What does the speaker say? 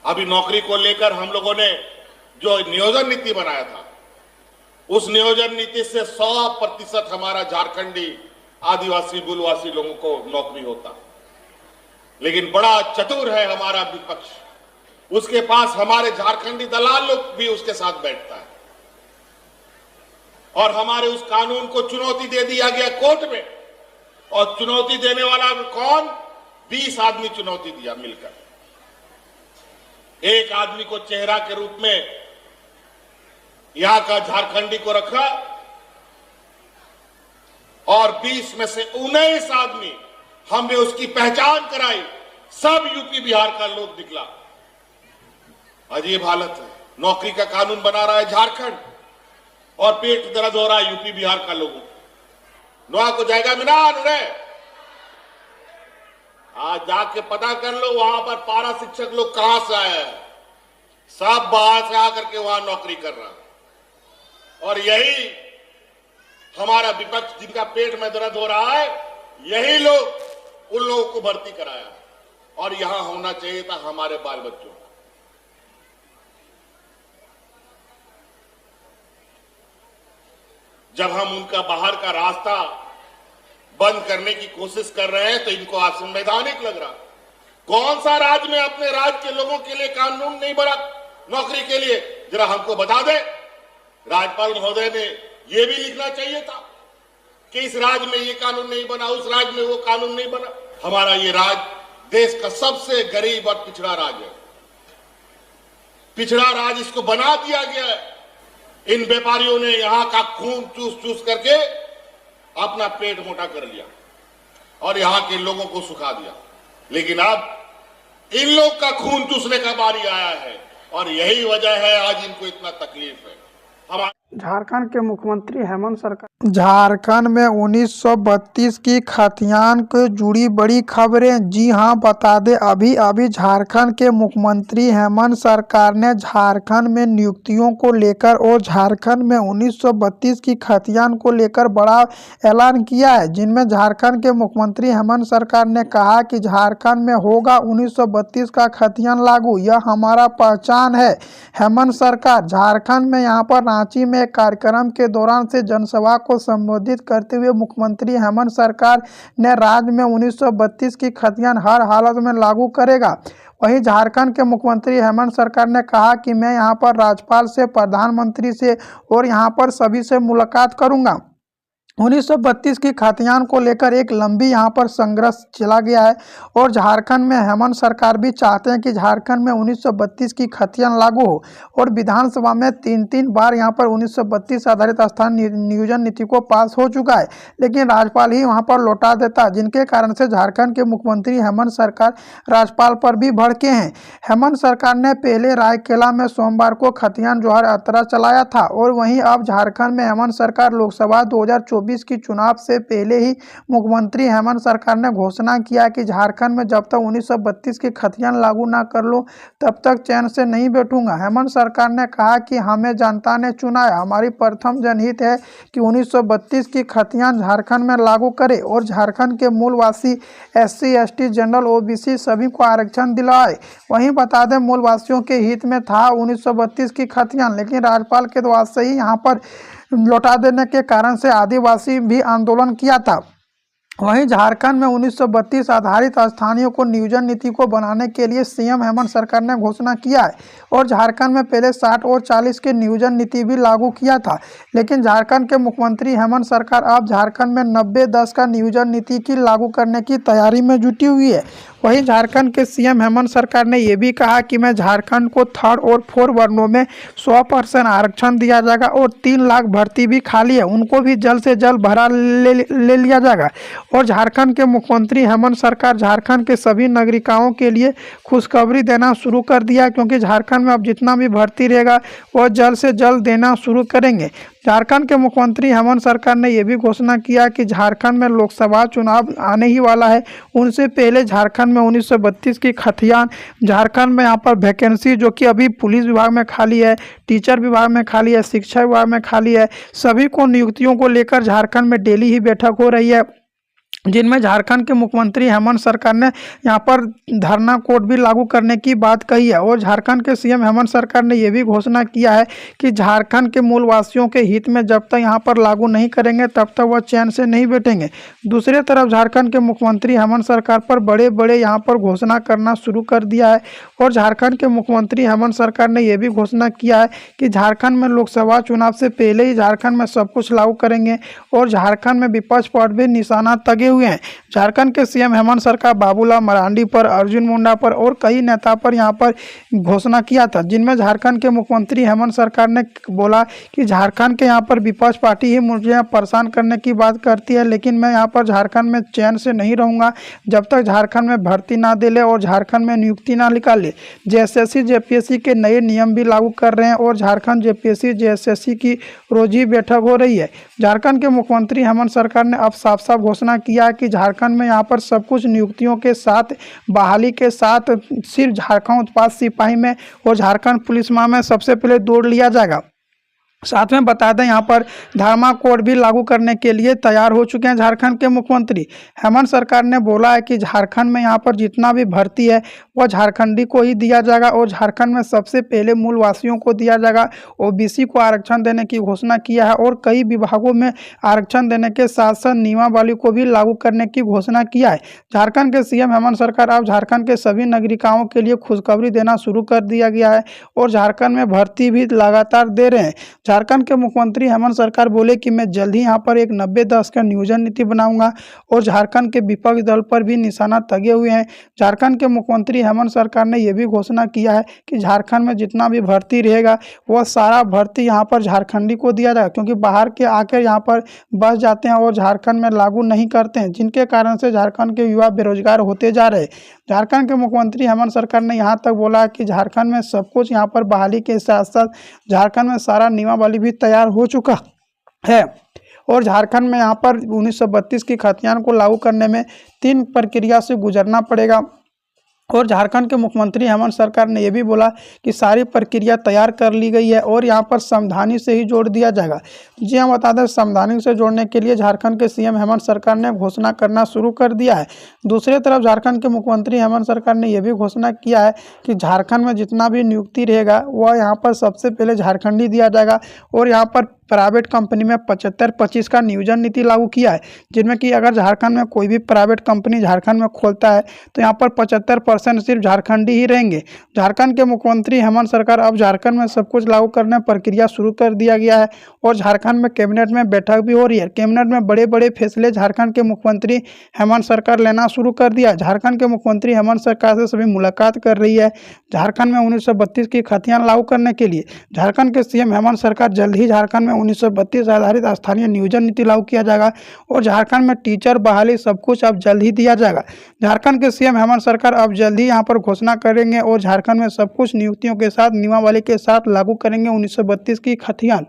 अभी नौकरी को लेकर हम लोगों ने जो नियोजन नीति बनाया था, उस नियोजन नीति से 100% हमारा झारखंडी आदिवासी मूलवासी लोगों को नौकरी होता। लेकिन बड़ा चतुर है हमारा विपक्ष, उसके पास हमारे झारखंडी दलाल लोग भी उसके साथ बैठता है और हमारे उस कानून को चुनौती दे दिया गया कोर्ट में। और चुनौती देने वाला कौन? 20 आदमी चुनौती दिया मिलकर। एक आदमी को चेहरा के रूप में यहां का झारखंडी को रखा और 20 में से 19 आदमी हमने उसकी पहचान कराई, सब यूपी बिहार का लोग निकला। अजीब हालत है। नौकरी का कानून बना रहा है झारखंड और पेट दर्द हो रहा है यूपी बिहार का लोगों को। नोआ को जाएगा मिनान रे, आज जाके पता कर लो वहां पर पारा शिक्षक लोग कहां से आए हैं। सब बाहर से आकर के वहां नौकरी कर रहा है। और यही हमारा विपक्ष, जिनका पेट में दर्द हो रहा है, यही लोग उन लोगों को भर्ती कराया और यहां होना चाहिए था हमारे बाल बच्चों। जब हम उनका बाहर का रास्ता बंद करने की कोशिश कर रहे हैं तो इनको असंवैधानिक लग रहा। कौन सा राज्य में अपने राज्य के लोगों के लिए कानून नहीं बना नौकरी के लिए? जरा हमको बता दे। राज्यपाल महोदय ने यह भी लिखना चाहिए था कि इस राज्य में ये कानून नहीं बना, उस राज्य में वो कानून नहीं बना। हमारा ये राज्य देश का सबसे गरीब और पिछड़ा राज्य है। पिछड़ा राज्य इसको बना दिया गया है। इन व्यापारियों ने यहां का खून चूस चूस करके अपना पेट मोटा कर लिया और यहां के लोगों को सुखा दिया। लेकिन अब इन लोग का खून चूसने का बारी आया है और यही वजह है आज इनको इतना तकलीफ है। झारखंड के मुख्यमंत्री हेमंत सरकार। झारखंड में 1932 की खतियान को जुड़ी बड़ी खबरें। जी हां, बता दें अभी अभी झारखंड के मुख्यमंत्री हेमंत सरकार ने झारखंड में नियुक्तियों को लेकर और झारखंड में 1932 की खतियान को लेकर बड़ा ऐलान किया है, जिनमें झारखंड के मुख्यमंत्री हेमंत सरकार ने कहा कि झारखंड में होगा 1932 का खतियान लागू, यह हमारा पहचान है। हेमंत सरकार झारखंड में यहाँ पर रांची में एक कार्यक्रम के दौरान से जनसभा को संबोधित करते हुए मुख्यमंत्री हेमंत सरकार ने राज्य में 1932 की खतियान हर हालत में लागू करेगा। वहीं झारखंड के मुख्यमंत्री हेमंत सरकार ने कहा कि मैं यहां पर राज्यपाल से, प्रधानमंत्री से और यहां पर सभी से मुलाकात करूंगा। 1932 की खतियान को लेकर एक लंबी यहाँ पर संघर्ष चला गया है और झारखंड में हेमंत सरकार भी चाहते हैं कि झारखंड में 1932 की खतियान लागू हो और विधानसभा में 3 बार यहाँ पर 1932 आधारित स्थानीय नियोजन नीति को पास हो चुका है, लेकिन राज्यपाल ही वहाँ पर लौटा देता है, जिनके कारण से झारखंड के मुख्यमंत्री हेमंत सरकार राज्यपाल पर भी भड़के हैं। हेमंत सरकार ने पहले रायकेला में सोमवार को खतियान जोहार यात्रा चलाया था और वहीं अब झारखंड में हेमंत सरकार लोकसभा 2024 की चुनाव से पहले ही मुख्यमंत्री हेमंत सरकार ने घोषणा किया कि झारखंड में जब तक 1932 की खतियान लागू ना कर लो तब तक चैन से नहीं बैठूंगा। हेमंत सरकार ने कहा कि हमें जनता ने चुना है, हमारी प्रथम जनहित है कि 1932 की खतियान झारखंड में लागू करे और झारखंड के मूलवासी SC ST जनरल OBC सभी को आरक्षण दिलाए। वहीं बता दें मूलवासियों के हित में था 1932 की खतियान, लेकिन राज्यपाल के द्वारा से ही यहाँ पर लौटा देने के कारण से आदिवासी भी आंदोलन किया था। वहीं झारखंड में 1932 आधारित स्थानीय को नियोजन नीति को बनाने के लिए CM हेमंत सरकार ने घोषणा किया है और झारखंड में पहले 60 और 40 के नियोजन नीति भी लागू किया था, लेकिन झारखंड के मुख्यमंत्री हेमंत सरकार अब झारखंड में 90-10 का नियोजन नीति की लागू करने की तैयारी में जुटी हुई है। वहीं झारखंड के CM हेमंत सरकार ने यह भी कहा कि मैं झारखंड को 3rd और 4 वर्णों में 100% आरक्षण दिया जाएगा और 3 लाख भर्ती भी खाली है, उनको भी जल्द से जल्द भरा ले लिया जाएगा। और झारखंड के मुख्यमंत्री हेमंत सरकार झारखंड के सभी नागरिकों के लिए खुशखबरी देना शुरू कर दिया, क्योंकि झारखंड में अब जितना भी भर्ती रहेगा वह जल्द से जल्द देना शुरू करेंगे। झारखंड के मुख्यमंत्री हेमंत सरकार ने यह भी घोषणा किया कि झारखंड में लोकसभा चुनाव आने ही वाला है, उनसे पहले झारखंड में 1932 की खतियान, झारखंड में यहाँ पर वैकेंसी जो कि अभी पुलिस विभाग में खाली है, टीचर विभाग में खाली है, शिक्षा विभाग में खाली है, सभी को नियुक्तियों को लेकर झारखंड में डेली ही बैठक हो रही है। जिनमें झारखंड के मुख्यमंत्री हेमंत सरकार ने यहाँ पर धरना कोड भी लागू करने की बात कही है। और झारखंड के सीएम हेमंत सरकार ने यह भी घोषणा किया है कि झारखंड के मूलवासियों के हित में जब तक यहाँ पर लागू नहीं करेंगे तब तक वह चैन से नहीं बैठेंगे। दूसरी तरफ झारखंड के मुख्यमंत्री हेमंत सरकार पर बड़े बड़े यहाँ पर घोषणा करना शुरू कर दिया है। और झारखंड के मुख्यमंत्री हेमंत सरकार ने यह भी घोषणा किया है कि झारखंड में लोकसभा चुनाव से पहले ही झारखंड में सब कुछ लागू करेंगे। और झारखंड में विपक्ष पर भी निशाना तगे हुए हैं। झारखंड के सीएम हेमंत सरकार बाबूलाल मरांडी पर, अर्जुन मुंडा पर और कई नेता पर यहाँ पर घोषणा किया था, जिनमें झारखंड के मुख्यमंत्री हेमंत सरकार ने बोला कि झारखंड के यहाँ पर विपक्ष पार्टी ही मुझे यहाँ परेशान करने की बात करती है, लेकिन मैं यहाँ पर झारखंड में चैन से नहीं रहूँगा जब तक झारखंड में भर्ती ना दे ले और झारखंड में नियुक्ति ना निकाले। जेएसएससी जेपीएससी के नए नियम भी लागू कर रहे हैं और झारखंड जेपीएससी जेएसएससी की रोज ही बैठक हो रही है। झारखंड के मुख्यमंत्री हेमंत सरकार ने अब साफ साफ घोषणा किया कि झारखंड में यहाँ पर सब कुछ नियुक्तियों के साथ, बहाली के साथ सिर्फ झारखंड उत्पाद सिपाही में और झारखंड पुलिस में सबसे पहले दौड़ लिया जाएगा। साथ में बता दें यहाँ पर धर्मा कोड भी लागू करने के लिए तैयार हो चुके हैं झारखंड के मुख्यमंत्री। हेमंत सरकार ने बोला है कि झारखंड में यहाँ पर जितना भी भर्ती है वह झारखंडी को ही दिया जाएगा और झारखंड में सबसे पहले मूलवासियों को दिया जाएगा। ओबीसी को आरक्षण देने की घोषणा किया है और कई विभागों में आरक्षण देने के साथ साथ नियमावली को भी लागू करने की घोषणा किया है। झारखंड के सीएम हेमंत सरकार अब झारखंड के सभी नागरिकों के लिए खुशखबरी देना शुरू कर दिया गया है और झारखंड में भर्ती भी लगातार दे रहे हैं। झारखंड के मुख्यमंत्री हेमंत सरकार बोले कि मैं जल्द ही यहाँ पर एक 90-10 का नियोजन नीति बनाऊंगा और झारखंड के विपक्ष दल पर भी निशाना तगे हुए हैं। झारखंड के मुख्यमंत्री हेमंत सरकार ने यह भी घोषणा किया है कि झारखंड में जितना भी भर्ती रहेगा वह सारा भर्ती यहाँ पर झारखंडी को दिया जाएगा, क्योंकि बाहर के आकर यहाँ पर बस जाते हैं और झारखंड में लागू नहीं करते हैं, जिनके कारण से झारखंड के युवा बेरोजगार होते जा रहे हैं। झारखंड के मुख्यमंत्री हेमंत सरकार ने यहाँ तक बोला कि झारखंड में सब कुछ यहाँ पर बहाली के साथ साथ झारखंड में सारा नियमावली भी तैयार हो चुका है और झारखंड में यहाँ पर 1932 की खतियान को लागू करने में 3 प्रक्रिया से गुजरना पड़ेगा। और झारखंड के मुख्यमंत्री हेमंत सरकार ने यह भी बोला कि सारी प्रक्रिया तैयार कर ली गई है और यहाँ पर संवैधानिक से ही जोड़ दिया जाएगा। जी हम बता दें, संवैधानिक से जोड़ने के लिए झारखंड के सीएम हेमंत सरकार ने घोषणा करना शुरू कर दिया है। दूसरी तरफ झारखंड के मुख्यमंत्री हेमंत सरकार ने यह भी घोषणा किया है कि झारखंड में जितना भी नियुक्ति रहेगा वह यहाँ पर सबसे पहले झारखंडी दिया जाएगा और यहाँ पर प्राइवेट कंपनी में 75-25 का नियोजन नीति लागू किया है, जिनमें कि अगर झारखंड में कोई भी प्राइवेट कंपनी झारखंड में खोलता है तो यहाँ पर 75% सिर्फ झारखंडी ही रहेंगे। झारखंड के मुख्यमंत्री हेमंत सरकार अब झारखंड में सब कुछ लागू करने प्रक्रिया शुरू कर दिया गया है और झारखंड में कैबिनेट में बैठक भी हो रही है। कैबिनेट में बड़े बड़े फैसले झारखंड के मुख्यमंत्री हेमंत सरकार लेना शुरू कर दिया। झारखंड के मुख्यमंत्री हेमंत सरकार से सभी मुलाकात कर रही है झारखंड में 1932 की खतियान लागू करने के लिए। झारखंड के सीएम हेमंत सरकार जल्द ही झारखंड में 1932 आधारित स्थानीय नियोजन नीति लागू किया जाएगा और झारखंड में टीचर बहाली सब कुछ अब जल्द ही दिया जाएगा। झारखंड के सीएम हेमंत सरकार अब जल्द ही यहाँ पर घोषणा करेंगे और झारखंड में सब कुछ नियुक्तियों के साथ नियमावली के साथ लागू करेंगे 1932 की खतियान।